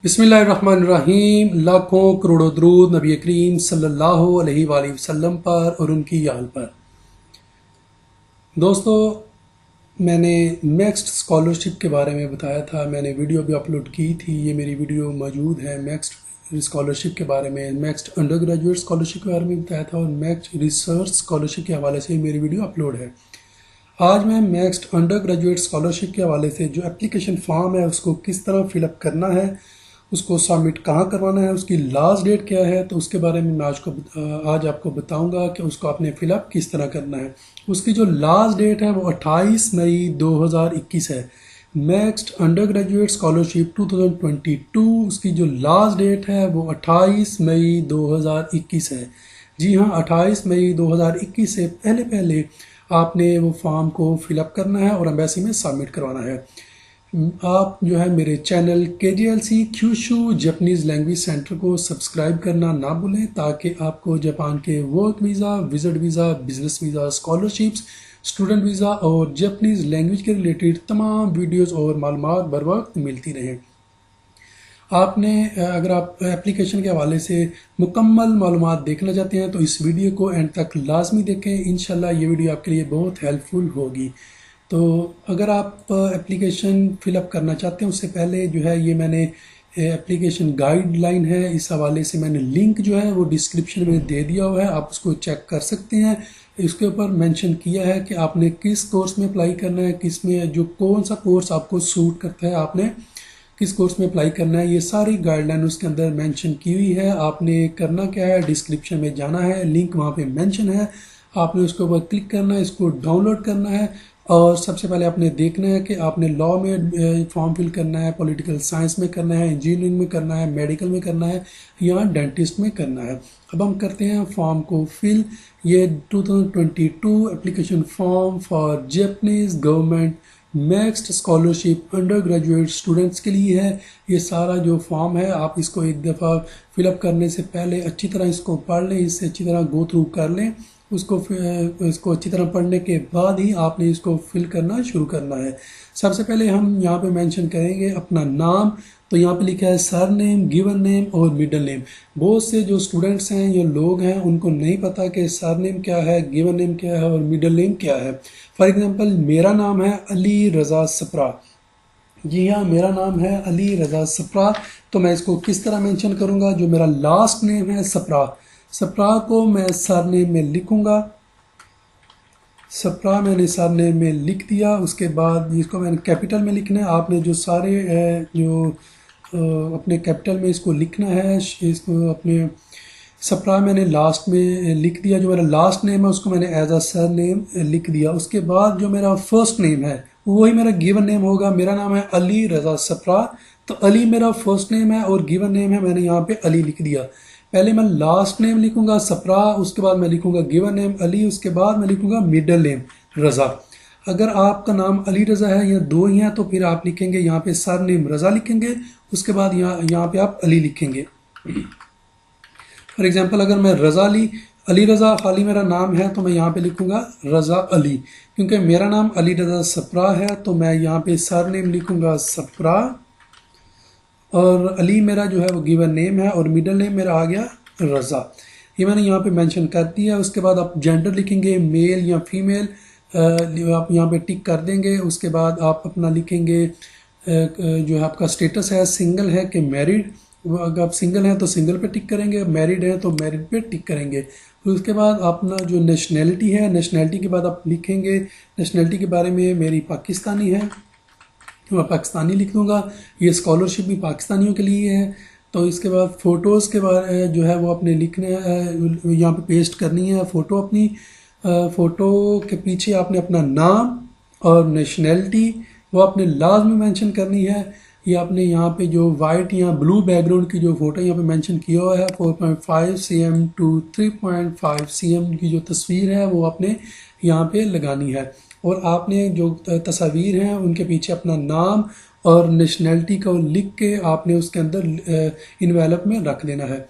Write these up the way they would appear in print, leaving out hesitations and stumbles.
बिस्मिल्लाहिर्रहमानिर्रहीम। लाखों करोड़ों दरूद नबी करीम सल्लल्लाहु अलैहि वसल्लम पर और उनकी आल पर। दोस्तों, मैंने नेक्स्ट स्कॉलरशिप के बारे में बताया था, मैंने वीडियो भी अपलोड की थी। ये मेरी वीडियो मौजूद है नेक्स्ट स्कॉलरशिप के बारे में, नेक्स्ट अंडर ग्रेजुएट स्कॉलरशिप के बारे में बताया था और नेक्स्ट रिसर्च स्कॉलरशिप के हवाले से मेरी वीडियो अपलोड है। आज मैं नेक्स्ट अंडर ग्रेजुएट स्कॉलरशिप के हवाले से जो एप्लीकेशन फॉर्म है उसको किस तरह फिलअप करना है, उसको सबमिट कहाँ करवाना है, उसकी लास्ट डेट क्या है, तो उसके बारे में मैं आज आपको बताऊंगा कि उसको आपने फिलअप किस तरह करना है। उसकी जो लास्ट डेट है वो 28 मई 2021 है। नेक्स्ट अंडर ग्रेजुएट स्कॉलरशिप 2022 उसकी जो लास्ट डेट है वो 28 मई 2021 है। जी हाँ, 28 मई 2021 से पहले पहले आपने वो फॉर्म को फिलअप करना है और एम्बेसी में सबमिट करवाना है। आप जो है मेरे channel KJLC Kyushu Japanese language centre को सब्सक्राइब करना ना भूलें, ताकि आपको जापान के work visa, visit visa, business visa, scholarships, student visa और जापानीज़ लैंग्वेज के रिलेटेड तमाम वीडियोस और मालूमात बर वक्त मिलती रहें। आपने अगर आप एप्लीकेशन के हवाले से मुकम्मल मालूमात देखना चाहते हैं तो इस वीडियो को एंड तक लाजमी देखें। इंशाल्लाह ये वीडियो आपके लिए बहुत हेल्पफुल होगी। तो अगर आप एप्लीकेशन फिलअप करना चाहते हैं उससे पहले जो है ये मैंने एप्लीकेशन गाइडलाइन है, इस हवाले से मैंने लिंक जो है वो डिस्क्रिप्शन में दे दिया हुआ है, आप उसको चेक कर सकते हैं। इसके ऊपर मेंशन किया है कि आपने किस कोर्स में अप्लाई करना है, किस में जो कौन सा कोर्स आपको सूट करता है, आपने किस कोर्स में अप्लाई करना है, ये सारी गाइडलाइन उसके अंदर मेंशन की हुई है। आपने करना क्या है, डिस्क्रिप्शन में जाना है, लिंक वहाँ पे मेंशन है, आपने उसके ऊपर क्लिक करना है, इसको डाउनलोड करना है और सबसे पहले आपने देखना है कि आपने लॉ में फॉर्म फिल करना है, पॉलिटिकल साइंस में करना है, इंजीनियरिंग में करना है, मेडिकल में करना है या डेंटिस्ट में करना है। अब हम करते हैं फॉर्म को फिल। ये 2022 application form for Japanese government next scholarship under graduate students के लिए है। ये सारा जो फॉर्म है आप इसको एक दफ़ा फिलअप करने से पहले अच्छी तरह इसको पढ़ लें, इससे अच्छी तरह गो थ्रू कर लें। इसको अच्छी तरह पढ़ने के बाद ही आपने इसको फिल करना शुरू करना है। सबसे पहले हम यहाँ पे मेंशन करेंगे अपना नाम। तो यहाँ पे लिखा है सर नेम, गिवन नेम और मिडल नेम। बहुत से जो स्टूडेंट्स हैं या लोग हैं उनको नहीं पता कि सर नेम क्या है, गिवन नेम क्या है और मिडल नेम क्या है। फॉर एग्जांपल मेरा नाम है अली रज़ा सप्रा। जी हाँ, मेरा नाम है अली रज़ा सप्रा। तो मैं इसको किस तरह मेंशन करूँगा, जो मेरा लास्ट नेम है सप्रा, सप्रा को मैं सरनेम में लिखूंगा। सप्रा मैंने सरनेम में लिख दिया। उसके बाद इसको मैंने कैपिटल में लिखना है। आपने जो सारे जो अपने कैपिटल में इसको लिखना है, इसको अपने सप्रा मैंने लास्ट में लिख दिया। जो मेरा लास्ट नेम है उसको मैंने एज अ सर नेम लिख दिया। उसके बाद जो मेरा फर्स्ट नेम है वही मेरा गिवन नेम होगा। मेरा नाम है अली रज़ा सप्रा, तो अली मेरा फर्स्ट नेम है और गिवन नेम है, मैंने यहाँ पे अली लिख दिया। पहले मैं लास्ट नेम लिखूंगा सप्रा, उसके बाद मैं लिखूंगा गिवन नेम अली, उसके बाद मैं लिखूंगा मिडल नेम रज़ा। अगर आपका नाम अली रज़ा है या दो ही हैं तो फिर आप लिखेंगे यहाँ पे सर नेम रज़ा लिखेंगे, उसके बाद यहाँ पे आप अली लिखेंगे। फॉर एग्जांपल अगर मैं रज़ा अली रज़ा खाली मेरा नाम है तो मैं यहाँ पे लिखूंगा रज़ा अली। क्योंकि मेरा नाम अली रज़ा सप्रा है तो मैं यहाँ पे सर नेम लिखूंगा सप्रा और अली मेरा जो है वो गिवन नेम है और मिडल नेम मेरा आ गया रज़ा। ये मैंने यहाँ पे मेंशन कर दिया। उसके बाद आप जेंडर लिखेंगे, मेल या फीमेल, आप यहाँ पे टिक कर देंगे। उसके बाद आप अपना लिखेंगे जो है आपका स्टेटस है, सिंगल है कि मैरिड। अगर आप सिंगल हैं तो सिंगल पे टिक करेंगे, मैरिड हैं तो मैरिड पे टिक करेंगे। उसके बाद अपना जो नेशनैलिटी है, नेशनैलिटी के बाद आप लिखेंगे नेशनैलिटी के बारे में मेरी पाकिस्तानी है, मैं पाकिस्तानी लिख दूंगा। ये स्कॉलरशिप भी पाकिस्तानियों के लिए है। तो इसके बाद फ़ोटोज़ के बारे जो है वो अपने लिखने यहाँ पे पेस्ट करनी है फ़ोटो अपनी। फ़ोटो के पीछे आपने अपना नाम और नेशनैलिटी वो आपने लाजमी मेंशन करनी है। ये आपने यहाँ पे जो वाइट या ब्लू बैकग्राउंड की जो फ़ोटो यहाँ पे मेंशन किया हुआ है 4.5 cm टू 3.5 cm की जो तस्वीर है वो आपने यहाँ पे लगानी है। और आपने जो तस्वीर हैं उनके पीछे अपना नाम और नेशनैलिटी को लिख के आपने उसके अंदर इन्वेलप में रख देना है,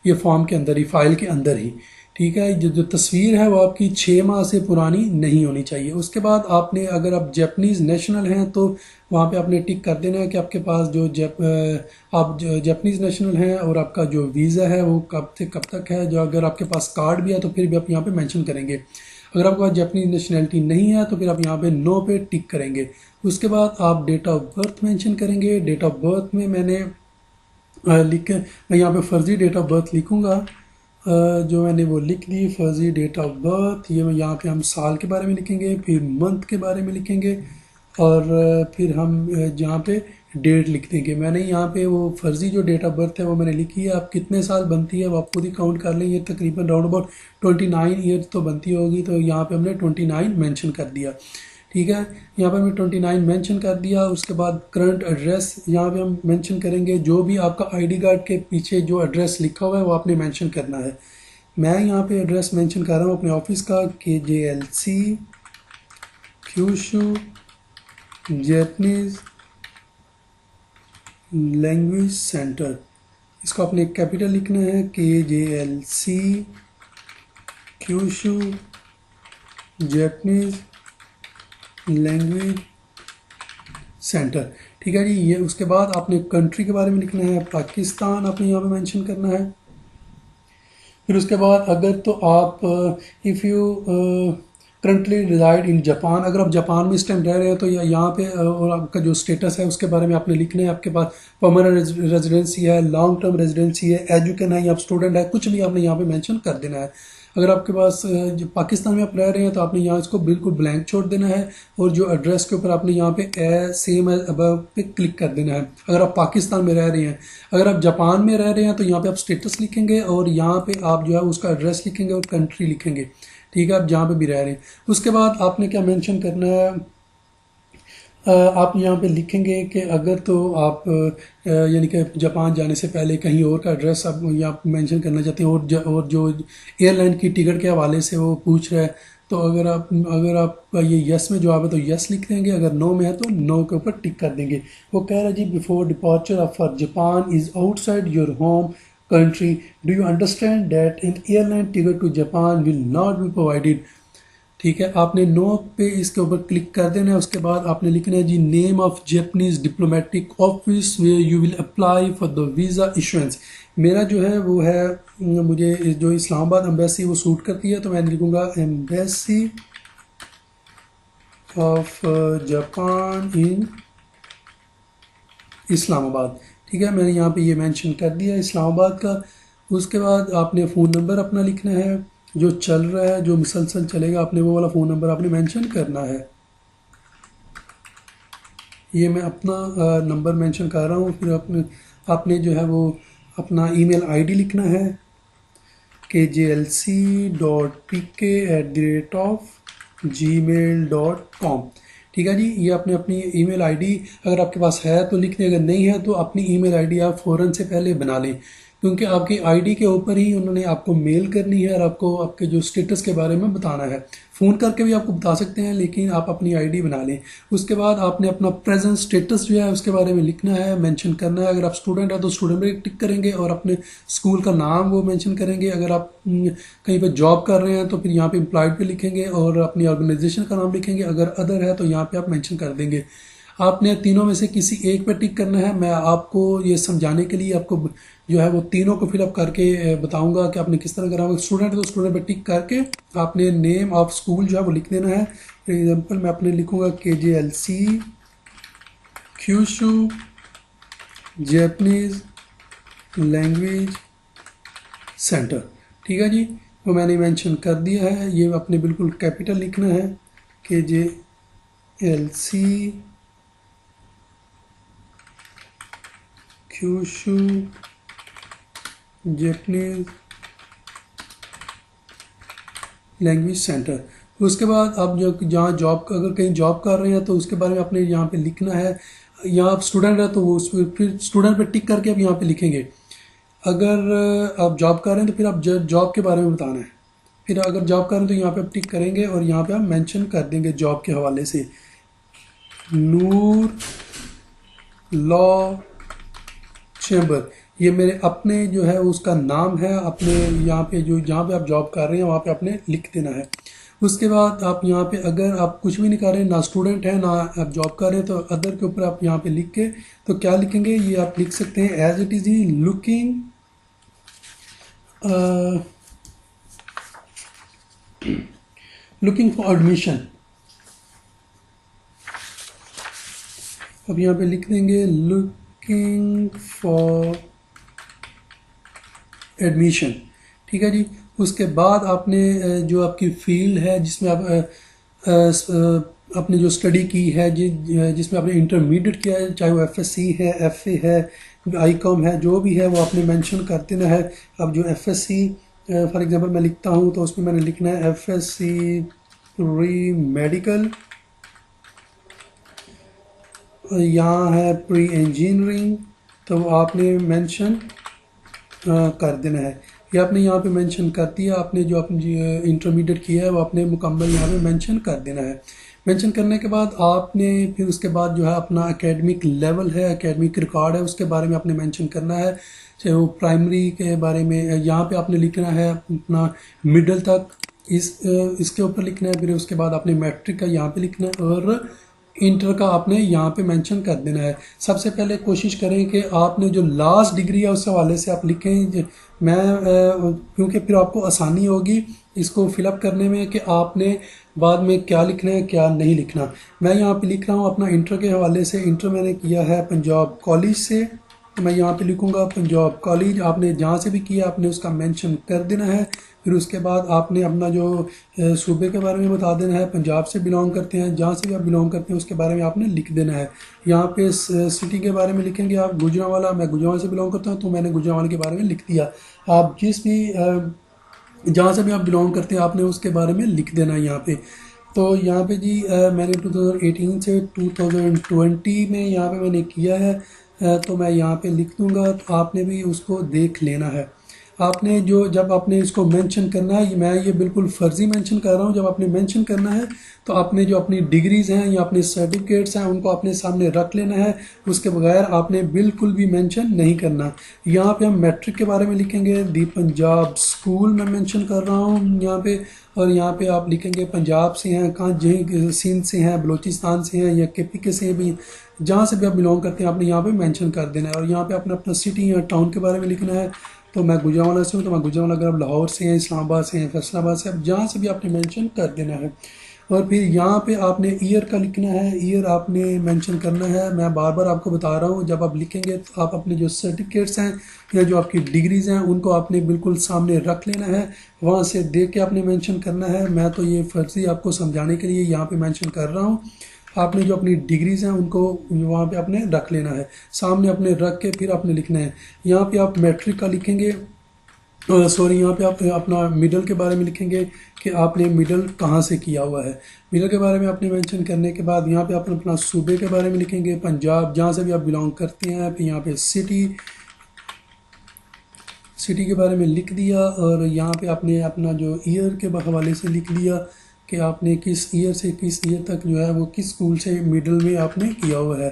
ये फॉर्म के अंदर ही, फाइल के अंदर ही। ठीक है। जो जो तस्वीर है वो आपकी 6 माह से पुरानी नहीं होनी चाहिए। उसके बाद आपने, अगर आप जापानीज़ नेशनल हैं तो वहाँ पे आपने टिक कर देना है कि आपके पास जो आप जापानीज़ नेशनल हैं और आपका जो वीज़ा है वो कब से कब तक है। जो अगर आपके पास कार्ड भी है तो फिर भी आप यहाँ पे मेंशन करेंगे। अगर आपके पास जापानीज़ नेशनलिटी नहीं है तो फिर आप यहाँ पे नो पे टिक करेंगे। उसके बाद आप डेट ऑफ बर्थ मेंशन करेंगे। डेट ऑफ बर्थ में मैंने मैं यहाँ पे फर्जी डेट ऑफ बर्थ लिखूँगा। जो मैंने वो लिख दी फर्जी डेट ऑफ बर्थ। ये यहाँ पे हम साल के बारे में लिखेंगे, फिर मंथ के बारे में लिखेंगे और फिर हम जहाँ पे डेट लिख देंगे। मैंने यहाँ पे वो फर्जी जो डेट ऑफ बर्थ है वो मैंने लिखी है। आप कितने साल बनती है वो आप खुद ही काउंट कर लें। ये तकरीबन राउंड अबाउट 29 ईयर्स तो बनती होगी, तो यहाँ पे हमने 29 मेंशन कर दिया। ठीक है, यहाँ पर हमने 29 मेंशन कर दिया। उसके बाद करंट एड्रेस यहाँ पे हम मेंशन करेंगे। जो भी आपका आईडी कार्ड के पीछे जो एड्रेस लिखा हुआ है वो आपने मेंशन करना है। मैं यहाँ पे एड्रेस मेंशन कर रहा हूँ अपने ऑफिस का, KJLC Kyushu Japanese language centre. इसको आपने कैपिटल लिखना है, KJLC Kyushu Japanese language centre. ठीक है जी। ये उसके बाद आपने कंट्री के बारे में लिखना है, पाकिस्तान आपने यहाँ पे मेंशन करना है। फिर उसके बाद अगर तो आप if you currently reside in Japan, अगर आप जापान में इस टाइम रह रहे हैं तो यहाँ पे और आपका जो स्टेटस है उसके बारे में आपने लिखना है। आपके पास परमानेंट रेजिडेंसी है, लॉन्ग टर्म रेजिडेंसी है, एजुकेशन है या आप स्टूडेंट है, कुछ भी आपने यहाँ पे मेंशन कर देना है। अगर आपके पास जो पाकिस्तान में आप रह रहे हैं तो आपने यहाँ इसको बिल्कुल ब्लैंक छोड़ देना है और जो एड्रेस के ऊपर आपने यहाँ पे सेम एज अबव पे क्लिक कर देना है अगर आप पाकिस्तान में रह रहे हैं। अगर आप जापान में रह रहे हैं तो यहाँ पे आप स्टेटस लिखेंगे और यहाँ पे आप जो है उसका एड्रेस लिखेंगे और कंट्री लिखेंगे। ठीक है, आप जहाँ पे भी रह रहे हैं। उसके बाद आपने क्या मेंशन करना है, आप यहाँ पे लिखेंगे कि अगर तो आप यानी कि जापान जाने से पहले कहीं और का एड्रेस आप यहाँ मेंशन करना चाहते हैं और जो एयरलाइन की टिकट के हवाले से वो पूछ रहा है तो अगर आपका ये यस में जवाब है तो यस लिख देंगे, अगर नो में है तो नो के ऊपर टिक कर देंगे। वो कह रहा है जी before departure of for Japan is outside your home country, do you understand that an airline ticket to Japan will not be provided। ठीक है, आपने नो पे इसके ऊपर क्लिक कर देना है। उसके बाद आपने लिखना है जी name of Japanese diplomatic office where you will apply for the visa issuance. मेरा जो है वो है, मुझे जो इस्लामाबाद एम्बेसी वो सूट करती है तो मैं लिखूँगा एम्बेसी ऑफ जापान इन इस्लामाबाद। ठीक है, मैंने यहाँ पे ये मेंशन कर दिया इस्लामाबाद का। उसके बाद आपने फ़ोन नंबर अपना लिखना है जो चल रहा है, जो मुसलसल चलेगा, आपने वो वाला फ़ोन नंबर आपने मेंशन करना है। ये मैं अपना नंबर मेंशन कर रहा हूँ। फिर आपने जो है वो अपना ईमेल आईडी लिखना है kjlc.pk@gmail.com। ठीक है जी, ये आपने अपनी ईमेल आईडी अगर आपके पास है तो लिख दें, अगर नहीं है तो अपनी ईमेल आईडी आप फ़ौरन से पहले बना लें क्योंकि आपकी आईडी के ऊपर ही उन्होंने आपको मेल करनी है और आपको आपके जो स्टेटस के बारे में बताना है। फ़ोन करके भी आपको बता सकते हैं लेकिन आप अपनी आईडी बना लें। उसके बाद आपने अपना प्रेजेंट स्टेटस जो है उसके बारे में लिखना है, मेंशन करना है। अगर आप स्टूडेंट है तो स्टूडेंट में टिक करेंगे और अपने स्कूल का नाम वो मेंशन करेंगे। अगर आप कहीं पर जॉब कर रहे हैं तो फिर यहाँ पे एम्प्लॉयड पे लिखेंगे और अपनी ऑर्गेनाइजेशन का नाम लिखेंगे। अगर अदर है तो यहाँ पे आप मेंशन कर देंगे। आपने तीनों में से किसी एक पे टिक करना है। मैं आपको ये समझाने के लिए आपको जो है वो तीनों को फिलअप करके बताऊंगा कि आपने किस तरह करना है। स्टूडेंट तो स्टूडेंट पे टिक करके आपने नेम ऑफ स्कूल जो है वो लिख देना है। फॉर एग्जांपल मैं अपने लिखूंगा KJLC Kyushu Japanese language centre. ठीक है जी, वो मैंने मेंशन कर दिया है। ये अपने बिल्कुल कैपिटल लिखना है KJLC Kyushu Japanese language centre. उसके बाद आप जो जहाँ जॉब अगर कहीं जॉब कर रहे हैं तो उसके बारे में आपने यहाँ पे लिखना है। यहाँ आप स्टूडेंट है तो वो फिर स्टूडेंट पे टिक करके आप यहाँ पे लिखेंगे। अगर आप जॉब कर रहे हैं तो फिर आप जॉब के बारे में बताना है। फिर अगर जॉब कर रहे हैं तो यहाँ पे आप टिक करेंगे और यहाँ पे आप मेंशन कर देंगे जॉब के हवाले से नूर लॉ चैम्बर, ये मेरे अपने जो है उसका नाम है, अपने यहाँ पे जो जहाँ पे आप जॉब कर रहे हैं वहाँ पे आपने लिख देना है। उसके बाद आप यहाँ पे अगर आप कुछ भी नहीं कर रहे, ना स्टूडेंट है ना आप जॉब कर रहे हैं, तो अदर के ऊपर आप यहाँ पे लिख के तो क्या लिखेंगे, ये आप लिख सकते हैं as it is he looking looking for admission. अब यहाँ पे लिख देंगे लुकिंग फॉर एडमिशन। ठीक है जी। उसके बाद आपने जो आपकी फील्ड है जिसमें आप आपने जो स्टडी की है, जिसमें आपने इंटरमीडिएट किया है, चाहे वो एफएससी है, एफए है, आईकॉम है, जो भी है वो आपने मेंशन कर देना है। अब जो एफएससी फॉर एग्जांपल मैं लिखता हूँ तो उसमें मैंने लिखना है एफएससी प्री मेडिकल, यहाँ है प्री इंजीनियरिंग, तो आपने मेंशन कर देना है। ये आपने यहाँ पे मेंशन कर दिया, आपने जो अपनी इंटरमीडिएट किया है वो आपने मुकम्मल यहाँ पे मेंशन कर देना है। मेंशन करने के बाद आपने फिर उसके बाद जो है अपना एकेडमिक लेवल है, एकेडमिक रिकॉर्ड है, उसके बारे में आपने मेंशन करना है। चाहे वो प्राइमरी के बारे में यहाँ पे आपने लिखना है अपना मिडिल तक, इसके ऊपर लिखना है। फिर उसके बाद आपने मैट्रिक का यहाँ पे लिखना है और इंटर का आपने यहाँ पे मेंशन कर देना है। सबसे पहले कोशिश करें कि आपने जो लास्ट डिग्री है उस हवाले से आप लिखें। क्योंकि फिर आपको आसानी होगी इसको फिलअप करने में कि आपने बाद में क्या लिखना है क्या नहीं लिखना। मैं यहाँ पे लिख रहा हूँ अपना इंटर के हवाले से। इंटर मैंने किया है पंजाब कॉलेज से, तो मैं यहाँ पे लिखूँगा पंजाब कॉलेज। आपने जहाँ से भी किया आपने उसका मेंशन कर देना है। फिर उसके बाद आपने अपना जो सूबे के बारे में बता देना है, पंजाब से बिलोंग करते हैं, जहाँ से भी आप बिलोंग करते हैं उसके बारे में आपने लिख देना है। यहाँ पे सिटी के बारे में लिखेंगे आप गुजरांवाला, मैं गुजरांवाला से बिलोंग करता हूँ तो मैंने गुजरांवाला के बारे में लिख दिया। आप जिस भी जहाँ से भी आप बिलोंग करते हैं आपने उसके बारे में लिख देना है यहाँ पे। तो यहाँ पे जी मैंने 2018 से 2020 में यहाँ पे मैंने किया है, तो मैं यहाँ पे लिख दूँगा, तो आपने भी उसको देख लेना है। आपने जो जब आपने इसको मेंशन करना है, मैं ये बिल्कुल फर्जी मेंशन कर रहा हूँ, जब आपने मेंशन करना है तो आपने जो अपनी डिग्रीज़ हैं या अपने सर्टिफिकेट्स हैं उनको अपने सामने रख लेना है। उसके बगैर आपने बिल्कुल भी मेंशन नहीं करना। यहाँ पे हम मैट्रिक के बारे में लिखेंगे, दी पंजाब स्कूल मैं मेंशन कर रहा हूँ यहाँ पे। और यहाँ पे आप लिखेंगे पंजाब से हैं, कहाँ जहीं सिंध से हैं, बलूचिस्तान से हैं या केपी के से भी, जहाँ से भी आप बिलोंग करते हैं आपने यहाँ पे मेंशन कर देना है। और यहाँ पे अपना अपना सिटी या टाउन के बारे में लिखना है। तो मैं गुजरांवाला से हूँ तो मैं गुजरांवाला, अगर आप लाहौर से हैं, इस्लामाबाद से हैं, फैसलाबाद से, आप जहाँ से भी आपने मेंशन कर देना है। और फिर यहाँ पे आपने ईयर का लिखना है, ईयर आपने मेंशन करना है। मैं बार बार आपको बता रहा हूँ, जब आप लिखेंगे तो आप अपने जो सर्टिफिकेट्स हैं या जो आपकी डिग्रीज़ हैं उनको आपने बिल्कुल सामने रख लेना है, वहाँ से देख के आपने मेंशन करना है। मैं तो ये फर्जी आपको समझाने के लिए यहाँ पे मेंशन कर रहा हूँ। आपने जो अपनी डिग्रीज़ हैं उनको वहाँ पे आपने रख लेना है, सामने अपने रख के फिर आपने लिखना है। यहाँ पे आप मैट्रिक का लिखेंगे, सॉरी यहाँ पे आप अपना मिडल के बारे में लिखेंगे कि आपने मिडल कहाँ से किया हुआ है। मिडल के बारे में आपने मेंशन करने के बाद यहाँ पे आप अपना सूबे के बारे में लिखेंगे, पंजाब जहाँ से भी आप बिलोंग करते हैं। फिर यहाँ पे सिटी के बारे में लिख दिया। और यहाँ पे आपने अपना जो ईयर के हवाले से लिख लिया कि आपने किस ईयर से किस ईयर तक जो है वो किस स्कूल से मिडिल में आपने किया हुआ है।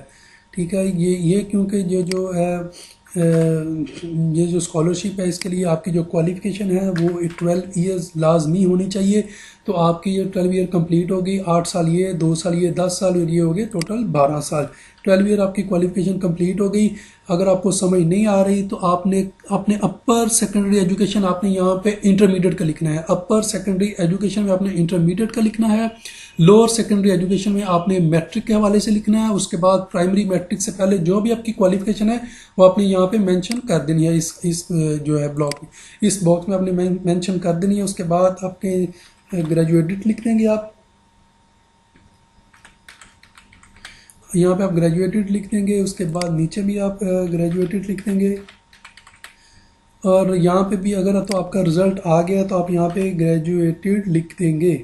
ठीक है, ये क्योंकि ये जो है ये जो स्कॉलरशिप है इसके लिए आपकी जो क्वालिफ़िकेशन है वो 12 ईयर्स लाजमी होनी चाहिए। तो आपकी ये 12 ईयर कंप्लीट होगी, 8 साल ये, 2 साल ये, 10 साल और ये हो गए टोटल 12 साल। 12 ईयर आपकी क्वालिफ़िकेशन कंप्लीट हो गई। अगर आपको समझ नहीं आ रही तो आपने अपने अपर सेकेंडरी एजुकेशन आपने यहाँ पे इंटरमीडिएट का लिखना है। अपर सेकेंडरी एजुकेशन में आपने इंटरमीडिएट का लिखना है। लोअर सेकेंडरी एजुकेशन में आपने मैट्रिक के हवाले से लिखना है। उसके बाद प्राइमरी मैट्रिक से पहले जो भी आपकी क्वालिफिकेशन है वो आपने यहाँ पे मेंशन कर देनी है। इस जो है ब्लॉक में, इस बॉक्स में आपने मेंशन कर देनी है। उसके बाद आपके ग्रेजुएटेड लिख देंगे आप, यहाँ पे आप ग्रेजुएटेड लिख देंगे। उसके बाद नीचे भी आप ग्रेजुएटेड लिख देंगे। और यहाँ पे भी अगर तो आपका रिजल्ट आ गया तो आप यहाँ पे ग्रेजुएटेड लिख देंगे।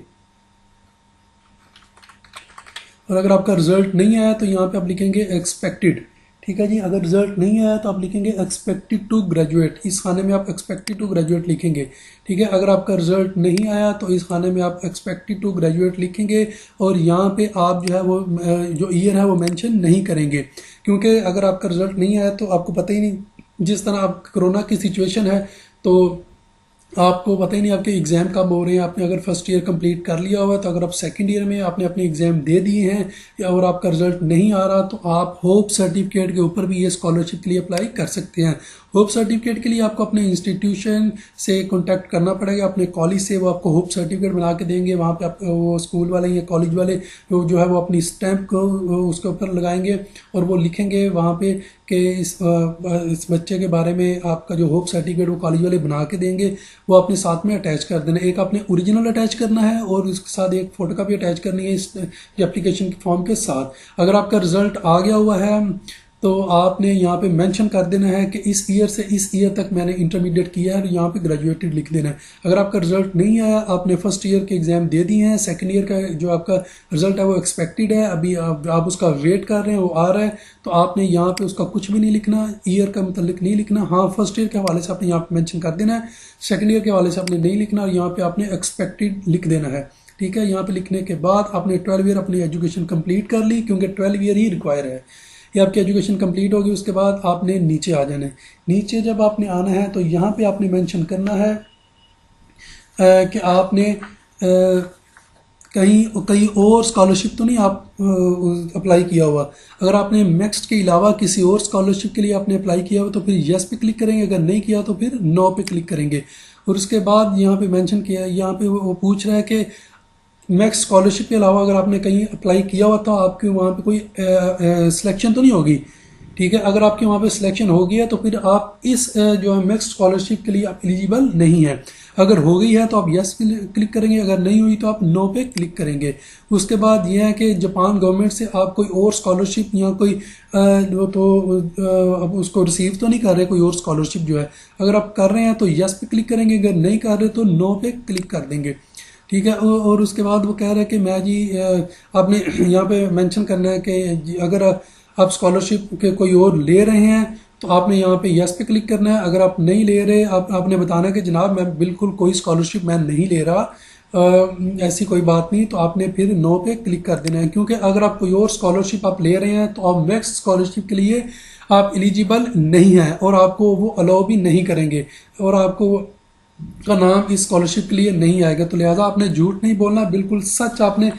और अगर आपका रिजल्ट नहीं आया तो यहाँ पे आप लिखेंगे एक्सपेक्टेड। ठीक है जी, अगर रिजल्ट नहीं आया तो आप लिखेंगे एक्सपेक्टेड टू ग्रेजुएट। इस खाने में आप एक्सपेक्टेड टू ग्रेजुएट लिखेंगे। ठीक है, अगर आपका रिजल्ट नहीं आया तो इस खाने में आप एक्सपेक्टेड टू ग्रेजुएट लिखेंगे। और यहाँ पे आप जो है वो जो ईयर है वो मेंशन नहीं करेंगे, क्योंकि अगर आपका रिजल्ट नहीं आया तो आपको पता ही नहीं जिस तरह अब कोरोना की सिचुएशन है तो आपको पता ही नहीं आपके एग्ज़ाम कब हो रहे हैं। आपने अगर फर्स्ट ईयर कंप्लीट कर लिया हुआ तो अगर आप सेकंड ईयर में आपने अपने एग्ज़ाम दे दिए हैं या और आपका रिजल्ट नहीं आ रहा तो आप होप सर्टिफिकेट के ऊपर भी ये स्कॉलरशिप के लिए अप्लाई कर सकते हैं। होप सर्टिफिकेट के लिए आपको अपने इंस्टीट्यूशन से कॉन्टैक्ट करना पड़ेगा, अपने कॉलेज से। वो आपको होप सर्टिफिकेट बना के देंगे, वहाँ पे आप वो स्कूल वाले या कॉलेज वाले जो है वो अपनी स्टैंप को उसके ऊपर लगाएंगे और वो लिखेंगे वहाँ पे कि इस बच्चे के बारे में आपका जो होप सर्टिफिकेट वो कॉलेज वाले बना के देंगे, वो अपने साथ में अटैच कर देना। एक आपने ओरिजिनल अटैच करना है और उसके साथ एक फोटोकॉपी अटैच करनी है इस एप्लीकेशन के फॉर्म के साथ। अगर आपका रिजल्ट आ गया हुआ है तो आपने यहाँ पे मेंशन कर देना है कि इस ईयर से इस ईयर तक मैंने इंटरमीडिएट किया है और यहाँ पे ग्रेजुएटेड लिख देना है। अगर आपका रिजल्ट नहीं आया, आपने फर्स्ट ईयर के एग्जाम दे दिए हैं, सेकंड ईयर का जो आपका रिजल्ट है वो एक्सपेक्टेड है, अभी आप उसका वेट कर रहे हैं, वो आ रहा है, तो आपने यहाँ पे उसका कुछ भी नहीं लिखना, ईयर का मतलब नहीं लिखना। हाँ, फर्स्ट ईयर के हवाले से आपने यहाँ पे मैंशन कर देना है, सेकेंड ईयर के हवाले से आपने नहीं लिखना और यहाँ पे आपने एक्सपेक्टेड लिख देना है। ठीक है, यहाँ पे लिखने के बाद आपने 12 ईयर अपनी एजुकेशन कंप्लीट कर ली, क्योंकि 12 ईयर ही रिक्वायर है। ये आपकी एजुकेशन कंप्लीट होगी, उसके बाद आपने नीचे आ जाना है। नीचे जब आपने आना है तो यहाँ पे आपने मेंशन करना है कि आपने कहीं कहीं और स्कॉलरशिप तो नहीं आप अप्लाई किया हुआ। अगर आपने मैक्स के अलावा किसी और स्कॉलरशिप के लिए आपने अप्लाई किया हुआ तो फिर यस पे क्लिक करेंगे, अगर नहीं किया तो फिर नो पे क्लिक करेंगे। और उसके बाद यहाँ पे मेंशन किया, यहाँ पे वो पूछ रहा है कि मैक्स स्कॉलरशिप के अलावा अगर आपने कहीं अप्लाई किया हुआ तो आपके वहाँ पे कोई सिलेक्शन तो नहीं होगी। ठीक है, अगर आपके वहाँ पे सिलेक्शन हो गया तो फिर आप इस जो है मैक्स स्कॉलरशिप के लिए आप एलिजिबल नहीं है। अगर हो गई है तो आप यस पे क्लिक करेंगे, अगर नहीं हुई तो आप नो पे क्लिक करेंगे। उसके बाद यह है कि जापान गवर्नमेंट से आप कोई और स्कॉलरशिप या कोई अब उसको रिसीव तो नहीं कर रहे कोई और स्कॉलरशिप जो है। अगर आप कर रहे हैं तो यस पे क्लिक करेंगे, अगर नहीं कर रहे तो नो पे क्लिक कर देंगे। ठीक है, और उसके बाद वो कह रहे हैं कि मैं जी आपने यहाँ पे मेंशन करना है कि अगर आप स्कॉलरशिप के कोई और ले रहे हैं तो आपने यहाँ पे यस पे क्लिक करना है। अगर आप नहीं ले रहे, आपने बताना है कि जनाब मैं बिल्कुल कोई स्कॉलरशिप मैं नहीं ले रहा, ऐसी कोई बात नहीं, तो आपने फिर नो पे क्लिक कर देना है। क्योंकि अगर आप कोई और स्कॉलरशिप आप ले रहे हैं तो आप मैक्स स्कॉलरशिप के लिए आप एलिजिबल नहीं हैं और आपको वो अलाउ भी नहीं करेंगे और आपको का नाम इस स्कॉलरशिप के लिए नहीं आएगा। तो लिहाजा आपने झूठ नहीं बोलना, बिल्कुल सच आपने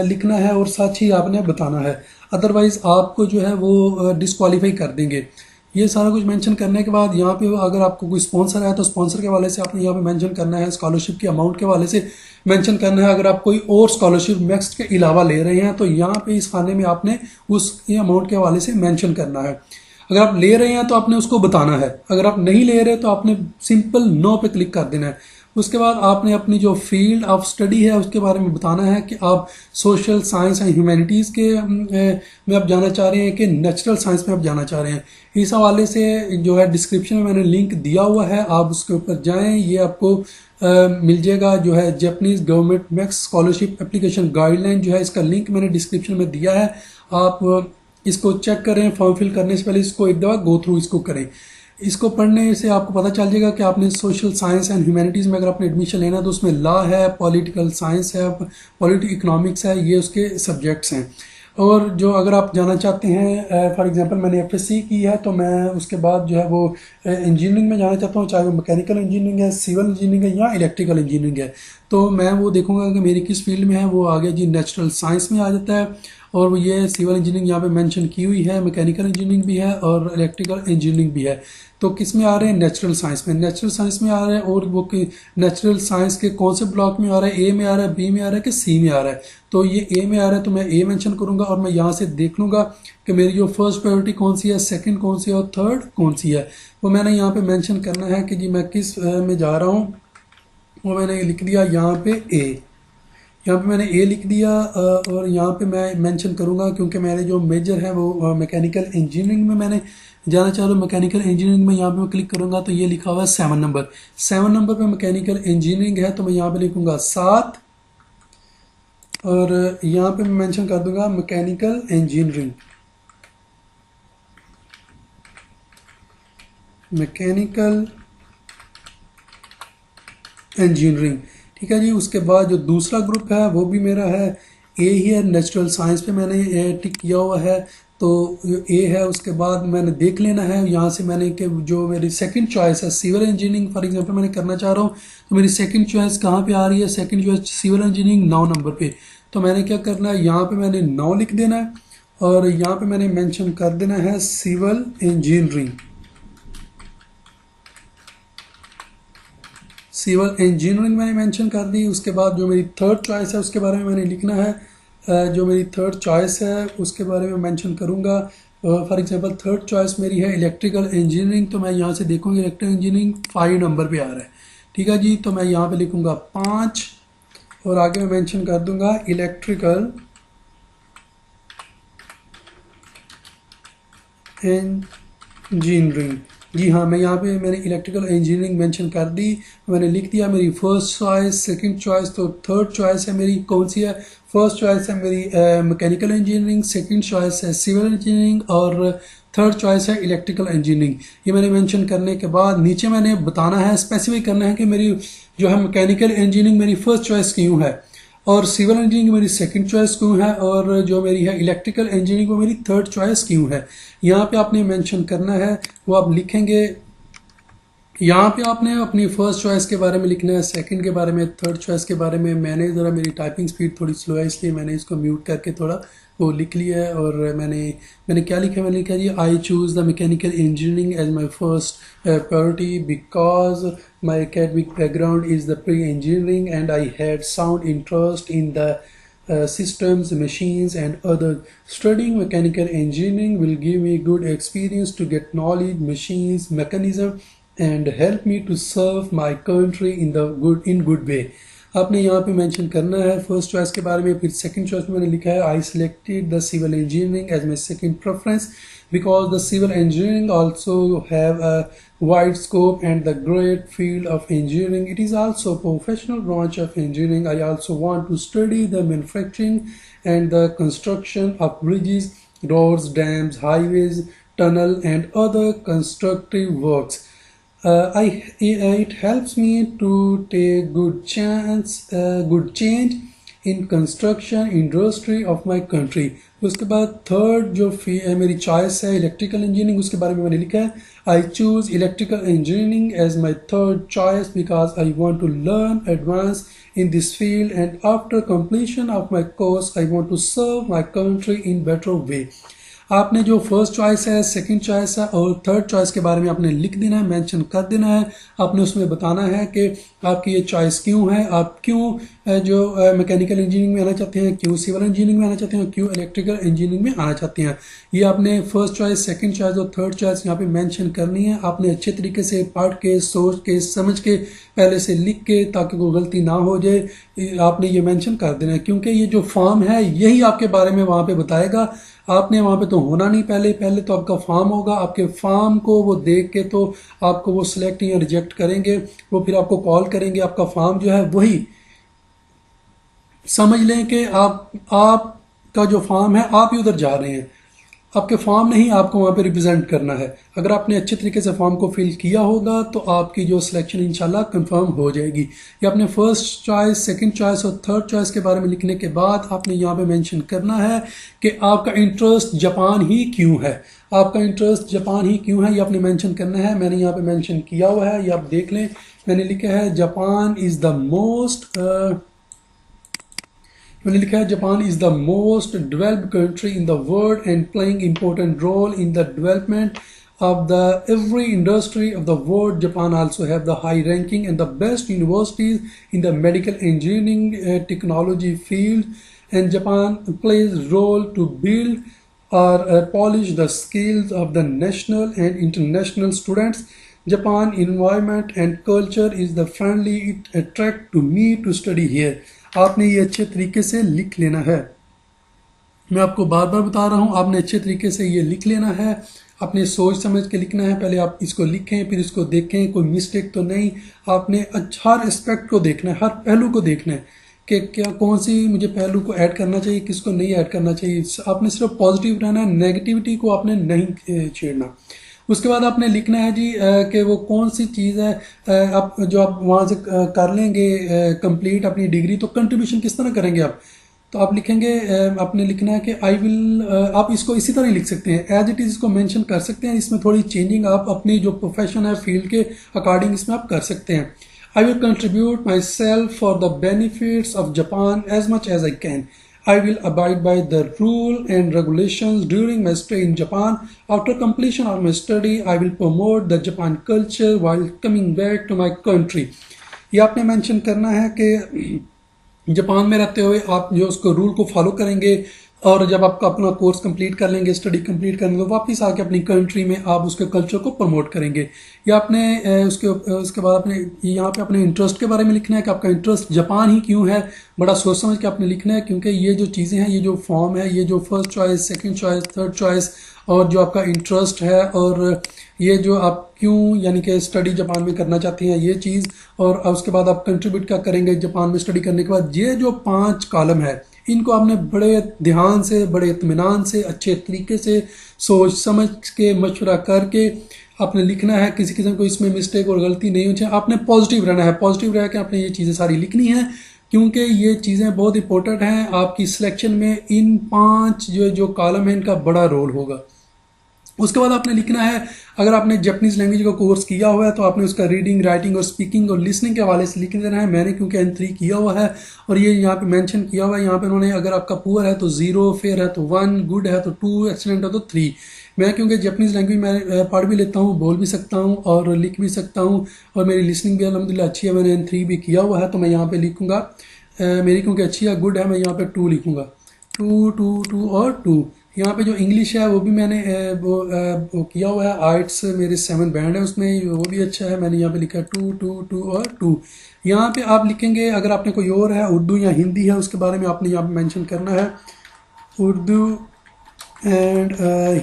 लिखना है और सच ही आपने बताना है, अदरवाइज आपको जो है वो डिस्क्वालीफाई कर देंगे। ये सारा कुछ मेंशन करने के बाद यहाँ पे अगर आपको कोई स्पॉन्सर है तो स्पॉन्सर के हवाले से आपने यहाँ पे मेंशन करना है, स्कॉलरशिप के अमाउंट के हवाले से मेंशन करना है। अगर आप कोई और स्कॉलरशिप मैक्स के अलावा ले रहे हैं तो यहाँ पे इस खाने में आपने उस अमाउंट के हवाले से मेंशन करना है। अगर आप ले रहे हैं तो आपने उसको बताना है, अगर आप नहीं ले रहे तो आपने सिंपल नो पे क्लिक कर देना है। उसके बाद आपने अपनी जो फील्ड ऑफ स्टडी है उसके बारे में बताना है कि आप सोशल साइंस एंड ह्यूमैनिटीज़ के में आप जाना चाह रहे हैं कि नेचुरल साइंस में आप जाना चाह रहे हैं। इस हवाले से जो है डिस्क्रिप्शन में मैंने लिंक दिया हुआ है, आप उसके ऊपर जाएं, ये आपको मिल जाएगा। जो है Japanese government MEXT scholarship application guideline जो है, इसका लिंक मैंने डिस्क्रिप्शन में दिया है, आप इसको चेक करें। फॉर्म फिल करने से पहले इसको एक दफ़ा गो थ्रू इसको करें। इसको पढ़ने से आपको पता चल जाएगा कि आपने सोशल साइंस एंड ह्यूमैनिटीज़ में अगर आपने एडमिशन लेना है तो उसमें लॉ है, पॉलिटिकल साइंस है, पॉलिटिकल इकोनॉमिक्स है, ये उसके सब्जेक्ट्स हैं। और जो अगर आप जाना चाहते हैं, फॉर एग्जांपल मैंने एफएससी की है तो मैं उसके बाद जो है वो इंजीनियरिंग में जाना चाहता हूँ, चाहे वो मैकेनिकल इंजीनियरिंग है, सिविल इंजीनियरिंग है या इलेक्ट्रिकल इंजीनियरिंग है, तो मैं वो देखूंगा कि मेरी किस फील्ड में है। वो आगे जी नेचुरल साइंस में आ जाता है और ये सिविल इंजीनियरिंग यहाँ पे मेंशन की हुई है, मैकेनिकल इंजीनियरिंग भी है और इलेक्ट्रिकल इंजीनियरिंग भी है। तो किस में आ रहे हैं? नेचुरल साइंस में, नेचुरल साइंस में आ रहा है। और वो नेचुरल साइंस के कौन से ब्लॉक में आ रहा है? ए में आ रहा है, बी में आ रहा है कि सी में आ रहा है? तो ये ए में आ रहा है तो मैं ए मेंशन करूंगा और मैं यहाँ से देख लूंगा कि मेरी जो फर्स्ट प्रायोरिटी कौन सी है, सेकंड कौन सी है और थर्ड कौन सी है। वो मैंने यहाँ पे मेंशन करना है कि जी मैं किस में जा रहा हूँ। वो मैंने लिख दिया यहाँ पे ए, यहाँ पे मैंने ए लिख दिया और यहाँ पे मैं मेंशन करूँगा क्योंकि मेरे जो मेजर है वो मैकेनिकल इंजीनियरिंग में मैंने जाना चाह रहा हूँ। मैकेनिकल इंजीनियरिंग में यहाँ पे मैं क्लिक करूँगा तो ये लिखा हुआ है 7 नंबर, 7 नंबर पे मैकेनिकल इंजीनियरिंग है तो मैं यहाँ पे लिखूँगा 7 और यहाँ पे मैं मेंशन कर दूंगा मैकेनिकल इंजीनियरिंग, मैकेनिकल इंजीनियरिंग। ठीक है जी। उसके बाद जो दूसरा ग्रुप है वो भी मेरा है ए ही है, नेचुरल साइंस पे मैंने टिक किया हुआ है, तो ए है। उसके बाद मैंने देख लेना है यहाँ से मैंने कि जो मेरी सेकंड चॉइस है सिविल इंजीनियरिंग फॉर एग्जांपल मैंने करना चाह रहा हूँ, तो मेरी सेकंड चॉइस कहाँ पे आ रही है, second choice civil engineering 9 number पे। तो मैंने क्या करना है, यहाँ पे मैंने 9 लिख देना है और यहाँ पे मैंने मेंशन कर देना है सिविल इंजीनियरिंग। सिविल इंजीनियरिंग मैंने मेंशन कर दी। उसके बाद जो मेरी थर्ड चॉइस है उसके बारे में मैंने लिखना है। जो मेरी थर्ड चॉइस है उसके बारे में मेंशन करूँगा। फॉर एग्जांपल थर्ड चॉइस मेरी है इलेक्ट्रिकल इंजीनियरिंग, तो मैं यहाँ से देखूँगा इलेक्ट्रिकल इंजीनियरिंग 5 नंबर पे आ रहा है। ठीक है जी, तो मैं यहाँ पे लिखूँगा 5 और आगे मैं मेंशन कर दूँगा इलेक्ट्रिकल इंजीनियरिंग। जी हाँ, मैं यहाँ पे मैंने इलेक्ट्रिकल इंजीनियरिंग मेंशन कर दी, मैंने लिख दिया मेरी फर्स्ट चॉइस, सेकंड चॉइस। तो थर्ड चॉइस है मेरी कौन सी है, फर्स्ट चॉइस है मेरी मैकेनिकल इंजीनियरिंग, सेकंड चॉइस है सिविल इंजीनियरिंग और थर्ड चॉइस है इलेक्ट्रिकल इंजीनियरिंग। ये मैंने मेंशन करने के बाद नीचे मैंने बताना है, स्पेसिफाई करना है कि मेरी जो है मैकेनिकल इंजीनियरिंग मेरी फर्स्ट चॉइस क्यों है और सिविल इंजीनियरिंग मेरी सेकंड चॉइस क्यों है और जो मेरी है इलेक्ट्रिकल इंजीनियरिंग वो मेरी थर्ड चॉइस क्यों है। यहाँ पे आपने मेंशन करना है, वो आप लिखेंगे। यहाँ पे आपने अपनी फर्स्ट चॉइस के बारे में लिखना है, सेकंड के बारे में, थर्ड चॉइस के बारे में। मैंने ज़रा मेरी टाइपिंग स्पीड थोड़ी स्लो है इसलिए मैंने इसको म्यूट करके थोड़ा वो लिख लिया है। और मैंने क्या लिखा है, मैंने लिखा जी I choose the mechanical engineering as my first priority because my academic background is the pre-engineering and I had sound interest in the systems, machines and other. Studying mechanical engineering will give me good experience to get knowledge, machines, mechanism and help me to serve my country in good way. आपने यहाँ पे mention करना है first choice के बारे में। फिर second choice में मैंने लिखा है I selected the civil engineering as my second preference because the civil engineering also have a wide scope and the great field of engineering. It is also a professional branch of engineering. I also want to study the manufacturing and the construction of bridges, roads, dams, highways, tunnel and other constructive works. It helps me to take good change in construction industry of my country. उसके बाद third जो मेरी choice है electrical engineering, उसके बारे में मैंने लिखा है I choose electrical engineering as my third choice because I want to learn advance in this field and after completion of my course I want to serve my country in better way. आपने जो first choice है, second choice है और third choice के बारे में आपने लिख देना है, मेंशन कर देना है। आपने उसमें बताना है कि आपकी ये चॉइस क्यों है, आप क्यों जो मैकेनिकल इंजीनियरिंग में आना चाहते हैं, क्यों सिविल इंजीनियरिंग में आना चाहते हैं, क्यों इलेक्ट्रिकल इंजीनियरिंग में आना चाहते हैं। ये आपने फर्स्ट चॉइस, सेकंड चॉइस और थर्ड चॉइस यहाँ पे मेंशन करनी है। आपने अच्छे तरीके से पढ़ के, सोच के, समझ के, पहले से लिख के, ताकि कोई गलती ना हो जाए, आपने ये मेंशन कर देना है। क्योंकि ये जो फॉर्म है यही आपके बारे में वहाँ पे बताएगा। आपने वहाँ पे तो होना नहीं, पहले तो आपका फॉर्म होगा। आपके फॉर्म को वो देख के तो आपको वो सिलेक्ट या रिजेक्ट करेंगे, वो फिर आपको कॉल करेंगे। आपका फॉर्म जो है वही समझ लें कि आपका जो फॉर्म है आप ही उधर जा रहे हैं, आपके फॉर्म नहीं आपको वहाँ पे रिप्रेजेंट करना है। अगर आपने अच्छे तरीके से फॉर्म को फिल किया होगा तो आपकी जो सिलेक्शन इंशाल्लाह कंफर्म हो जाएगी। ये आपने फर्स्ट चॉइस, सेकंड चॉइस और थर्ड चॉइस के बारे में लिखने के बाद आपने यहाँ पे मेंशन करना है कि आपका इंटरेस्ट जापान ही क्यों है। आपका इंटरेस्ट जापान ही क्यों है ये आपने मेंशन करना है। मैंने यहाँ पे मेंशन किया हुआ है, ये आप देख लें। मैंने लिखा है जापान इज द मोस्ट मैंने लिखा है Japan is the most developed country in the world and playing important role in the development of the every industry of the world. Japan also have the high ranking and the best universities in the medical engineering technology field, and Japan plays role to build or polish the skills of the national and international students. Japan environment and culture is the friendly, it attract to me to study here. आपने ये अच्छे तरीके से लिख लेना है। मैं आपको बार बार बता रहा हूँ, आपने अच्छे तरीके से ये लिख लेना है। अपने सोच समझ के लिखना है। पहले आप इसको लिखें, फिर इसको देखें कोई मिस्टेक तो नहीं। आपने हर एस्पेक्ट को देखना है, हर पहलू को देखना है कि क्या कौन सी मुझे पहलू को ऐड करना चाहिए, किसको नहीं ऐड करना चाहिए। आपने सिर्फ पॉजिटिव रहना है, नेगेटिविटी को आपने नहीं छेड़ना। उसके बाद आपने लिखना है जी कि वो कौन सी चीज़ है आप जो आप वहाँ से कर लेंगे कंप्लीट अपनी डिग्री, तो कंट्रीब्यूशन किस तरह करेंगे आप। तो आप लिखेंगे आपने लिखना है कि आई विल, आप इसको इसी तरह ही लिख सकते हैं, एज इट इज़ इसको मेंशन कर सकते हैं, इसमें थोड़ी चेंजिंग आप अपनी जो प्रोफेशन है फील्ड के अकॉर्डिंग इसमें आप कर सकते हैं। I will contribute my self for the benefits of Japan as much as I can. I will abide by the rule and regulations during my stay in Japan. After completion of my study, I will promote the Japan culture while coming back to my country. ये आपने mention करना है कि Japan में रहते हुए आप जो उसको रूल को फॉलो करेंगे, और जब आपका अपना कोर्स कंप्लीट कर लेंगे, स्टडी कंप्लीट करेंगे, तो वापस आके अपनी कंट्री में आप उसके कल्चर को प्रमोट करेंगे। या आपने उसके बाद आपने यहाँ पे अपने इंटरेस्ट के बारे में लिखना है कि आपका इंटरेस्ट जापान ही क्यों है, बड़ा सोच समझ के आपने लिखना है, क्योंकि ये जो चीज़ें हैं, ये जो फॉर्म है, ये जो first choice, second choice, third choice, और जो आपका इंटरेस्ट है, और ये जो आप क्यों यानी कि स्टडी जापान में करना चाहते हैं ये चीज़, और उसके बाद आप कंट्रीब्यूट क्या करेंगे जापान में स्टडी करने के बाद, ये जो 5 कॉलम है इनको आपने बड़े ध्यान से, बड़े इत्मीनान से, अच्छे तरीके से सोच समझ के मशवरा करके आपने लिखना है। किसी किस्म को इसमें मिस्टेक और गलती नहीं होनी चाहिए। आपने पॉजिटिव रहना है, पॉजिटिव रह के आपने ये चीज़ें सारी लिखनी है, क्योंकि ये चीज़ें बहुत इंपॉर्टेंट हैं आपकी सिलेक्शन में। इन 5 जो कॉलम है इनका बड़ा रोल होगा। उसके बाद आपने लिखना है, अगर आपने जापानीज लैंग्वेज का कोर्स किया हुआ है तो आपने उसका रीडिंग, राइटिंग और स्पीकिंग और लिसनिंग के हवाले से लिख देना है। मैंने क्योंकि N3 किया हुआ है और ये यहाँ पे मेंशन किया हुआ है, यहाँ पे उन्होंने अगर आपका पुअर है तो 0, फेयर है तो 1, गुड है तो 2, एक्सीलेंट है तो 3। मैं क्योंकि जापानीज लैंग्वेज मैं पढ़ भी लेता हूँ, बोल भी सकता हूँ और लिख भी सकता हूँ, और मेरी लिसनिंग भी अल्हम्दुलिल्लाह अच्छी है, मैंने N3 भी किया हुआ है, तो मैं यहाँ पर लिखूँगा मेरी क्योंकि अच्छी है, गुड है, मैं यहाँ पर 2 लिखूँगा, 2 2 2 और 2। यहाँ पे जो इंग्लिश है वो भी मैंने वो किया हुआ है, आर्ट्स मेरे 7 बैंड है उसमें, वो भी अच्छा है, मैंने यहाँ पे लिखा है 2 2 2 और 2। यहाँ पे आप लिखेंगे, अगर आपने कोई और है उर्दू या हिंदी है उसके बारे में आपने यहाँ पे मेंशन करना है, उर्दू एंड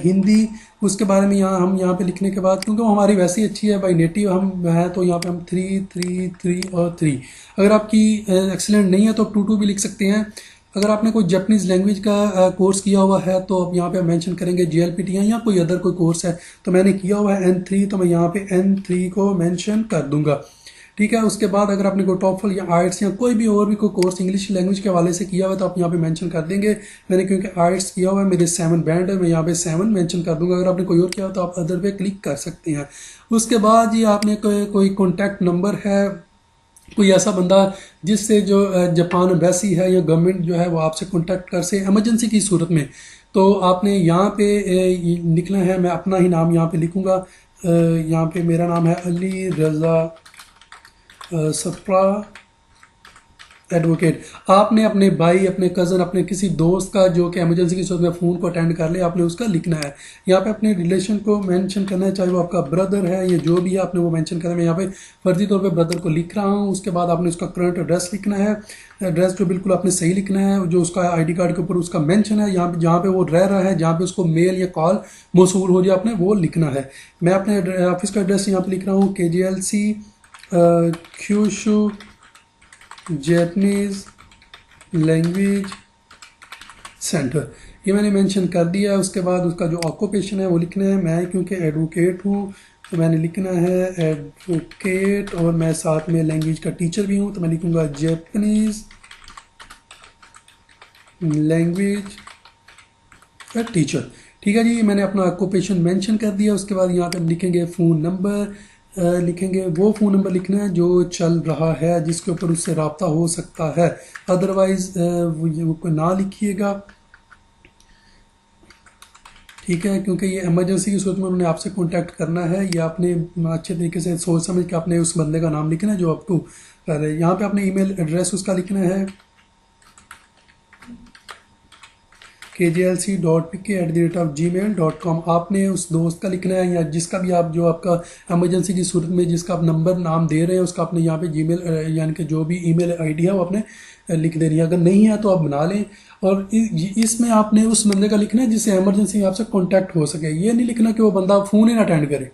हिंदी, उसके बारे में हम यहाँ पे लिखने के बाद, क्योंकि वो हमारी वैसे ही अच्छी है भाई, नेटिव हम है, तो यहाँ पे हम 3 3 3 और 3। अगर आपकी एक्सीलेंट नहीं है तो आप 2 2 भी लिख सकते हैं। अगर आपने कोई जापानीज लैंग्वेज का कोर्स किया हुआ है तो अब यहाँ पे मेंशन करेंगे JLPT या कोई अदर कोई कोर्स है, तो मैंने किया हुआ है N3, तो मैं यहाँ पे N3 को मेंशन कर दूंगा। ठीक है, उसके बाद अगर आपने कोई टॉफल या आइट्स या कोई भी और भी कोई कोर्स इंग्लिश लैंग्वेज के हवाले से किया हुआ है तो आप यहाँ पे मेंशन कर देंगे। मैंने क्योंकि आइट्स किया हुआ है, मेरे 7 बैंड है, मैं यहाँ पे 7 मेंशन कर दूंगा। अगर आपने कोई और किया हो तो आप अदर पे क्लिक कर सकते हैं। उसके बाद ये आपने कोई कॉन्टैक्ट नंबर है, कोई ऐसा बंदा जिससे जो जापान एम्बेसी है या गवर्नमेंट जो है वो आपसे कांटेक्ट कर से इमरजेंसी की सूरत में, तो आपने यहाँ पे लिखना है। मैं अपना ही नाम यहाँ पे लिखूँगा, यहाँ पे मेरा नाम है अली रज़ा सप्रा एडवोकेट। आपने अपने भाई, अपने कज़न, अपने किसी दोस्त का जो कि इमरजेंसी की सूरत में फ़ोन को अटेंड कर ले, आपने उसका लिखना है। यहाँ पे अपने रिलेशन को मेंशन करना है, चाहे वो आपका ब्रदर है या जो भी है, आपने वो मेंशन करना है। मैं यहाँ पे फर्जी तौर पे ब्रदर को लिख रहा हूँ। उसके बाद आपने उसका करंट एड्रेस लिखना है, एड्रेस जो बिल्कुल आपने सही लिखना है, जो उसका ID कार्ड के ऊपर उसका मेंशन है, यहाँ पे जहाँ पे वो रह रहा है, जहाँ पे उसको मेल या कॉल मौसूल हो जाए, आपने वो लिखना है। मैं अपने ऑफिस का एड्रेस यहाँ पे लिख रहा हूँ, KJLC Kyushu Japanese language centre, ये मैंने मेंशन कर दिया है। उसके बाद उसका जो ऑक्यूपेशन है वो लिखना है। मैं क्योंकि एडवोकेट हूँ तो मैंने लिखना है एडवोकेट, और मैं साथ में लैंग्वेज का टीचर भी हूँ, तो मैं लिखूँगा जापानीज लैंग्वेज टीचर। ठीक है जी, मैंने अपना ऑक्यूपेशन मेंशन कर दिया। उसके बाद यहाँ पे हम लिखेंगे फ़ोन नंबर, लिखेंगे वो फ़ोन नंबर लिखना है जो चल रहा है, जिसके ऊपर उससे रब्ता हो सकता है, अदरवाइज़ वो ना लिखिएगा। ठीक है, क्योंकि ये इमरजेंसी की सूरत में उन्होंने आपसे कांटेक्ट करना है। ये आपने अच्छे तरीके से सोच समझ के आपने उस बंदे का नाम लिखना है जो आपको कर रहे हैं। यहाँ पे आपने ईमेल एड्रेस उसका लिखना है kjlc.pk@gmail.com। आपने उस दोस्त का लिखना है या जिसका भी आप, जो आपका इमरजेंसी की सूरत में जिसका आप नंबर नाम दे रहे हैं, उसका आपने यहाँ पे जीमेल यानी कि जो भी ईमेल ID है वो आपने लिख देनी है। अगर नहीं है तो आप बना लें, और इसमें आपने उस बंदे का लिखना है जिससे इमरजेंसी आपसे कॉन्टैक्ट हो सके। ये नहीं लिखना कि वो बंदा फ़ोन ही ना अटेंड करे।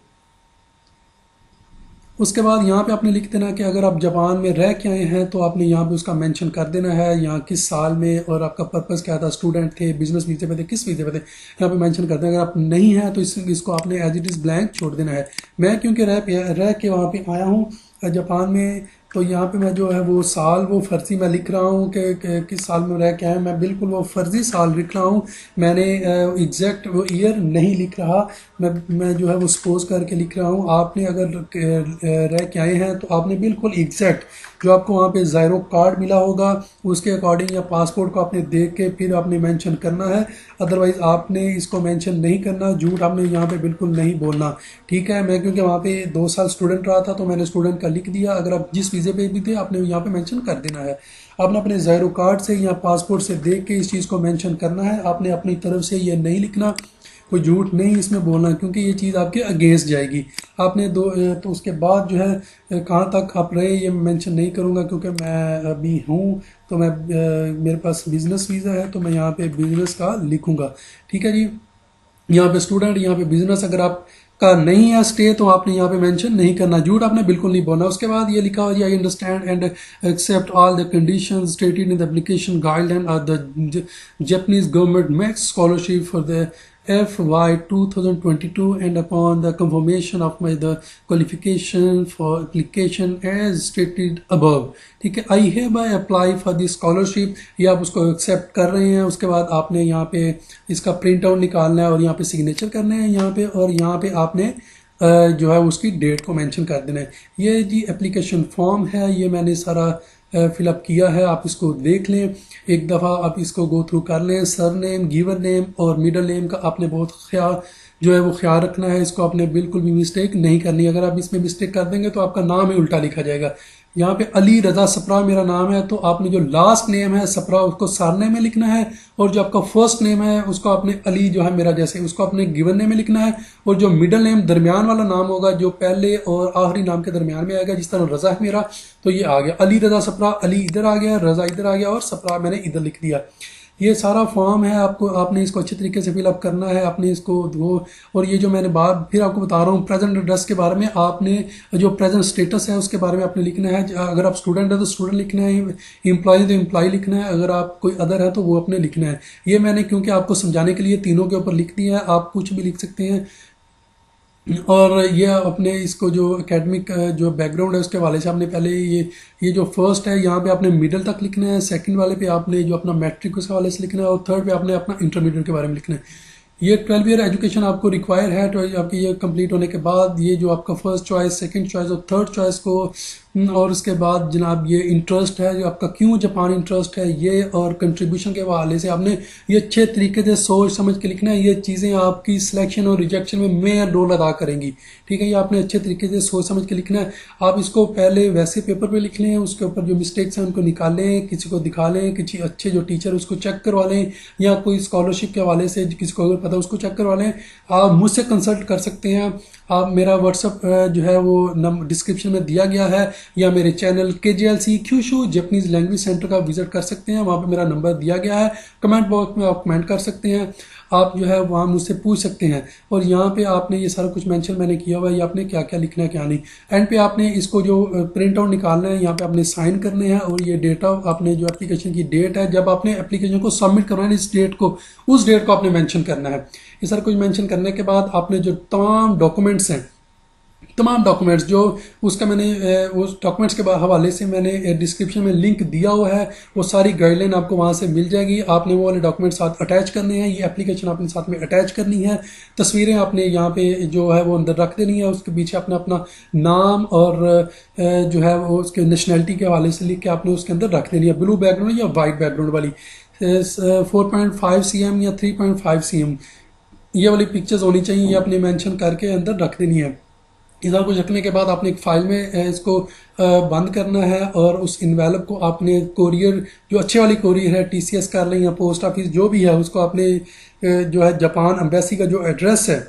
उसके बाद यहाँ पे आपने लिख देना कि अगर आप जापान में रह के आए हैं तो आपने यहाँ पे उसका मेंशन कर देना है, यहाँ किस साल में, और आपका पर्पस क्या था, स्टूडेंट थे, बिजनेस वीज़े पे थे, किस वीज़े पे थे, यहाँ पे मेंशन कर देना। अगर आप नहीं है तो इसको आपने एज इट इज़ ब्लैंक छोड़ देना है। मैं क्योंकि रह के वहाँ पे आया हूँ, जापान में। तो यहाँ पे मैं जो है वो साल वो फर्जी मैं लिख रहा हूँ कि किस साल में रह के आया, मैं बिल्कुल वो फर्जी साल लिख रहा हूँ। मैंने एग्जैक्ट वो ईयर नहीं लिख रहा, मैं जो है वो सपोज करके लिख रहा हूँ। आपने अगर रह के आए हैं तो आपने बिल्कुल एग्जैक्ट जो आपको वहाँ पे ज़ायरो कार्ड मिला होगा उसके अकॉर्डिंग या पासपोर्ट को आपने देख के फिर आपने मेंशन करना है। अदरवाइज़ आपने इसको मेंशन नहीं करना, झूठ आपने यहाँ पे बिल्कुल नहीं बोलना। ठीक है, मैं क्योंकि वहाँ पे 2 साल स्टूडेंट रहा था तो मैंने स्टूडेंट का लिख दिया। अगर आप जिस वीज़े पे भी थे आपने यहाँ पे मेंशन कर देना है। आपने अपने ज़ायरो कार्ड से या पासपोर्ट से देख के इस चीज़ को मेंशन करना है। आपने अपनी तरफ से ये नहीं लिखना, कोई झूठ नहीं इसमें बोलना, क्योंकि ये चीज़ आपके अगेंस्ट जाएगी। आपने तो उसके बाद जो है कहाँ तक आप रहे ये मेंशन नहीं करूँगा, क्योंकि मैं अभी हूँ तो मेरे पास बिज़नेस वीज़ा है तो मैं यहाँ पे बिज़नेस का लिखूँगा। ठीक है जी, यहाँ पे स्टूडेंट, यहाँ पे बिजनेस अगर आप का नहीं है स्टे तो आपने यहाँ पे मेंशन नहीं करना, झूठ आपने बिल्कुल नहीं बोलना। उसके बाद ये लिखा हुआ जी, I understand and accept all the conditions stated in the application guideline of the Japanese government MEXT scholarship for the FY 2022 and upon the confirmation of my the qualification for application as stated above। ठीक है, आई है bye apply for the scholarship, ये आप उसको accept कर रहे हैं। उसके बाद आपने यहाँ पे इसका प्रिंट आउट निकालना है और यहाँ पे सिग्नेचर करने हैं यहाँ पे, और यहाँ पे आपने जो है उसकी डेट को मेंशन कर देना है। ये जी एप्लीकेशन फॉर्म है, ये मैंने सारा फिलअप किया है, आप इसको देख लें एक दफ़ा, आप इसको गो थ्रू कर लें। सर नेम, गिवन नेम और मिडल नेम का आपने बहुत ख्याल रखना है, इसको आपने बिल्कुल भी मिस्टेक नहीं करनी। अगर आप इसमें मिस्टेक कर देंगे तो आपका नाम ही उल्टा लिखा जाएगा। यहाँ पे अली रजा सप्रा मेरा नाम है, तो आपने जो लास्ट नेम है सप्रा उसको सरनेम में लिखना है, और जो आपका फर्स्ट नेम है उसको आपने अली जो है मेरा जैसे उसको आपने गिवन नेम में लिखना है, और जो मिडल नेम दरमियान वाला नाम होगा जो पहले और आखिरी नाम के दरमियान में आएगा, जिस तरह रजा है मेरा तो ये आ गया अली रजा सप्रा, अली इधर आ गया, रजा इधर आ गया और सप्रा मैंने इधर लिख दिया। ये सारा फॉर्म है, आपने इसको अच्छे तरीके से फिलअप करना है, आपने इसको वो। और ये जो मैंने बात फिर आपको बता रहा हूँ प्रेजेंट एड्रेस के बारे में, आपने जो प्रेजेंट स्टेटस है उसके बारे में आपने लिखना है। अगर आप स्टूडेंट है तो स्टूडेंट लिखना है, एम्प्लॉय तो एम्प्लॉय लिखना है, अगर आप कोई अदर है तो वो अपने लिखना है। ये मैंने क्योंकि आपको समझाने के लिए तीनों के ऊपर लिख दिया है, आप कुछ भी लिख सकते हैं। और ये अपने इसको जो एकेडमिक जो बैकग्राउंड है उसके हवाले से आपने पहले ये जो फर्स्ट है यहाँ पे आपने मिडिल तक लिखना है, सेकंड वाले पे आपने जो अपना मैट्रिक उसके हवाले से लिखना है, और थर्ड पे आपने अपना इंटरमीडिएट के बारे में लिखना है। ये 12 ईयर एजुकेशन आपको रिक्वायर है, तो आपकी ये कंप्लीट होने के बाद ये जो आपका फर्स्ट चॉइस, सेकंड चॉइस और थर्ड चॉइस को, और उसके बाद जनाब ये इंटरेस्ट है जो आपका क्यों जापान इंटरेस्ट है ये, और कंट्रीब्यूशन के हवाले से आपने ये अच्छे तरीके से सोच समझ के लिखना है। ये चीज़ें आपकी सिलेक्शन और रिजेक्शन में मेन रोल अदा करेंगी। ठीक है, ये आपने अच्छे तरीके से सोच समझ के लिखना है। आप इसको पहले वैसे पेपर पे लिख लें, उसके ऊपर जो मिस्टेक्स हैं उनको निकालें, किसी को दिखा लें, किसी अच्छे जो टीचर उसको चेक करवा लें, या कोई स्कॉलरशिप के हवाले से किसी को अगर पता उसको चेक करवा लें। आप मुझसे कंसल्ट कर सकते हैं, आप मेरा व्हाट्सअप जो है वो डिस्क्रिप्शन में दिया गया है, या मेरे channel KJLC Kyushu Japanese language centre का विजिट कर सकते हैं, वहाँ पे मेरा नंबर दिया गया है। कमेंट बॉक्स में आप कमेंट कर सकते हैं, आप जो है वहाँ मुझसे पूछ सकते हैं। और यहाँ पे आपने ये सारा कुछ मेंशन मैंने किया हुआ है, ये आपने क्या क्या लिखना है क्या नहीं। एंड पे आपने इसको जो प्रिंट आउट निकालना है, यहाँ पे आपने साइन करने हैं, और ये डेटा आपने जो एप्लीकेशन की डेट है जब आपने एप्लीकेशन को सबमिट करना है, इस डेट को उस डेट को आपने मेंशन करना है। ये सारा कुछ मेंशन करने के बाद आपने जो तमाम डॉक्यूमेंट्स हैं, तमाम डॉक्यूमेंट्स जो उसका मैंने उस डॉक्यूमेंट्स के हवाले से मैंने डिस्क्रिप्शन में लिंक दिया हुआ है, वो सारी गाइडलाइन आपको वहाँ से मिल जाएगी। आपने वो वाले डॉक्यूमेंट साथ अटैच करने हैं, ये एप्लीकेशन आपने साथ में अटैच करनी है। तस्वीरें आपने यहाँ पे जो है वो अंदर रख देनी है, उसके पीछे अपना अपना नाम और जो है वो उसके नेशनैलिटी के हवाले से लिख के आपने उसके अंदर रख देनी है, ब्लू बैकग्राउंड या वाइट बैकग्राउंड वाली। 4.5 cm या 3.5 cm ये वाली पिक्चर्स होनी चाहिए, ये आपने मेंशन करके अंदर रख देनी है। इधर कुछ रखने के बाद आपने एक फाइल में इसको बंद करना है, और उस इन्वेलप को आपने कोरियर जो अच्छे वाली कोरियर है, TCS कर लें या पोस्ट ऑफिस जो भी है, उसको आपने जो है जापान एम्बेसी का जो एड्रेस है,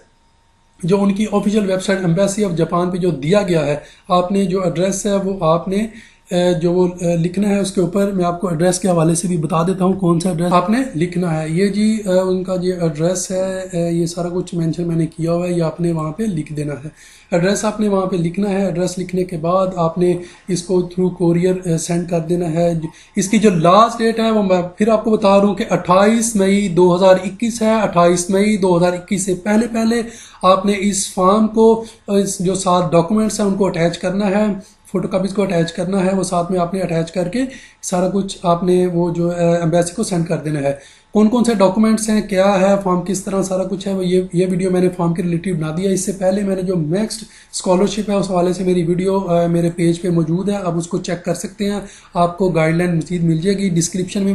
जो उनकी official website embassy of Japan पे जो दिया गया है, आपने जो एड्रेस है वो आपने जो वो लिखना है उसके ऊपर। मैं आपको एड्रेस के हवाले से भी बता देता हूँ कौन सा एड्रेस आपने लिखना है। ये जी उनका जो एड्रेस है, ये सारा कुछ मेंशन मैंने किया हुआ है, ये आपने वहाँ पे लिख देना है। एड्रेस आपने वहाँ पे लिखना है। एड्रेस लिखने के बाद आपने इसको थ्रू कोरियर सेंड कर देना है। इसकी जो लास्ट डेट है वो मैं फिर आपको बता रहा हूँ कि 28 मई 2021 है। 28 मई 2021 से पहले पहले आपने इस फॉर्म को, जो 7 डॉक्यूमेंट्स हैं उनको अटैच करना है। फ़ोटोकॉपीज़ को अटैच करना है, वो साथ में आपने अटैच करके सारा कुछ आपने वो जो एम्बेसी को सेंड कर देना है। कौन कौन से डॉक्यूमेंट्स हैं, क्या है फॉर्म, किस तरह सारा कुछ है, वो ये वीडियो मैंने फॉर्म के रिलेटेड बना दिया। इससे पहले मैंने जो नेक्स्ट स्कॉलरशिप है उस हवाले से मेरी वीडियो मेरे पेज पे मौजूद है, आप उसको चेक कर सकते हैं। आपको गाइडलाइन मज़ीद मिल जाएगी डिस्क्रिप्शन में,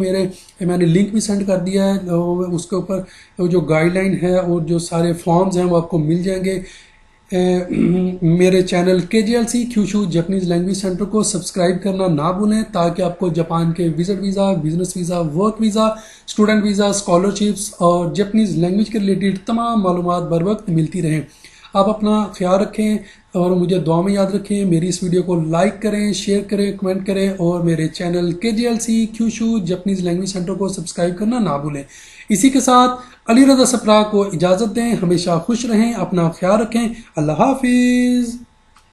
मैंने लिंक भी सेंड कर दिया है। उसके ऊपर जो गाइडलाइन है और जो सारे फॉर्म्स हैं वो आपको मिल जाएंगे। मेरे channel KJLC Kyushu Japanese language centre को सब्सक्राइब करना ना भूलें, ताकि आपको जापान के visit visa, business visa, work visa, student visa, scholarships और जापानीज़ लैंग्वेज के रिलेटेड तमाम मालूमात बर वक्त मिलती रहें। आप अपना ख्याल रखें और मुझे दुआ में याद रखें। मेरी इस वीडियो को लाइक करें, शेयर करें, कमेंट करें और मेरे channel KJLC Kyushu Japanese language centre को सब्सक्राइब करना ना भूलें। इसी के साथ अली रज़ा सप्रा को इजाज़त दें। हमेशा खुश रहें, अपना ख्याल रखें। अल्लाह हाफिज़।